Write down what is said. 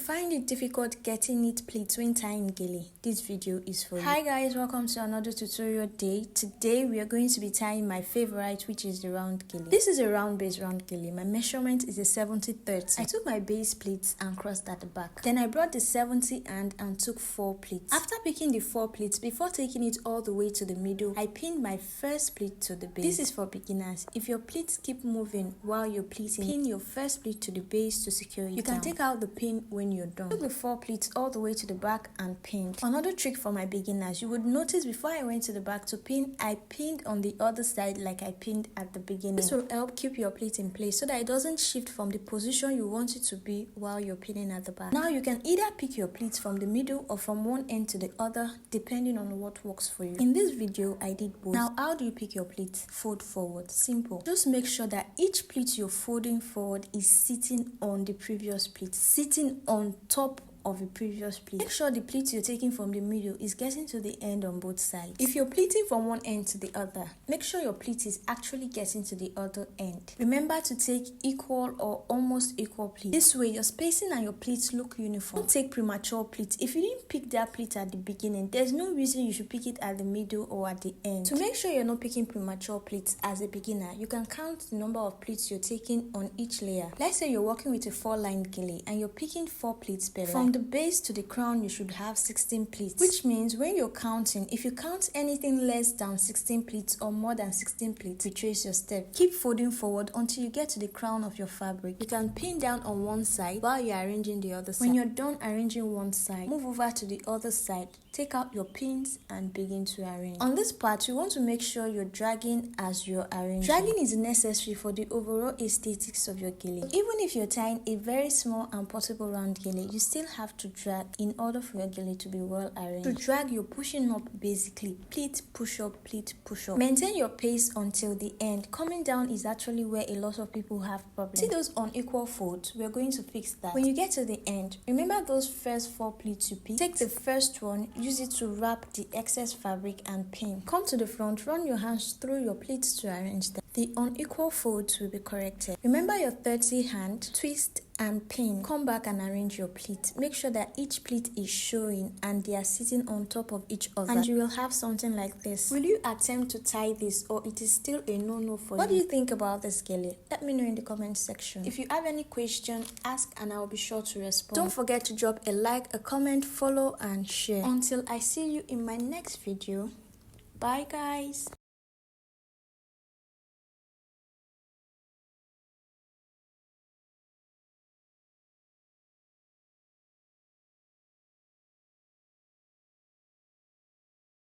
find it difficult getting neat pleats when tying gele, this video is for you. Hi guys, welcome to another tutorial day. Today we are going to be tying my favorite, which is the round gele. This is a round base round gele. My measurement is a 70-30. I took my base pleats and crossed at the back. Then I brought the 70 and took 4 pleats. After picking the 4 pleats, before taking it all the way to the middle, I pinned my first pleat to the base. This is for beginners. If your pleats keep moving while you're pleating, pin your first pleat to the base to secure it. You can take out the pin when you're done. Took the 4 pleats all the way to the back and pinned. Another trick for my beginners, you would notice before I went to the back to pin, I pinned on the other side like I pinned at the beginning. This will help keep your pleat in place so that it doesn't shift from the position you want it to be while you're pinning at the back. Now you can either pick your pleats from the middle or from one end to the other depending on what works for you. In this video, I did both. Now how do you pick your pleats? Fold forward. Simple. Just make sure that each pleat you're folding forward is sitting on the previous pleat, sitting on top of the previous pleat. Make sure the pleat you're taking from the middle is getting to the end on both sides. If you're pleating from one end to the other, make sure your pleat is actually getting to the other end. Remember to take equal or almost equal pleats. This way your spacing and your pleats look uniform. Don't take premature pleats. If you didn't pick that pleat at the beginning, there's no reason you should pick it at the middle or at the end. To make sure you're not picking premature pleats as a beginner, you can count the number of pleats you're taking on each layer. Let's say you're working with a 4-line gele and you're picking 4 pleats per line. From the base to the crown, you should have 16 pleats, which means when you're counting, if you count anything less than 16 pleats or more than 16 pleats, retrace your step. Keep folding forward until you get to the crown of your fabric. You can pin down on one side while you're arranging the other side. When you're done arranging one side, move over to the other side, take out your pins and begin to arrange. On this part, you want to make sure you're dragging as you're arranging. Dragging is necessary for the overall aesthetics of your gele. Even if you're tying a very small and portable round gele, you still have to drag in order for your gele to be well arranged. To drag, you're pushing up basically. Pleat, push up, pleat, push up. Maintain your pace until the end. Coming down is actually where a lot of people have problems. See those unequal folds? We're going to fix that. When you get to the end, remember those first 4 pleats you picked? Take the first one, use it to wrap the excess fabric and pin. Come to the front, run your hands through your pleats to arrange them. The unequal folds will be corrected. Remember your 30 hand, twist and pin. Come back and arrange your pleat. Make sure that each pleat is showing and they are sitting on top of each other, and you will have something like this. Will you attempt to tie this, or it is still a no-no for you? What do you think about this gele? Let me know in the comment section. If you have any question, ask and I'll be sure to respond. Don't forget to drop a like, a comment, follow and share. Until I see you in my next video, bye guys.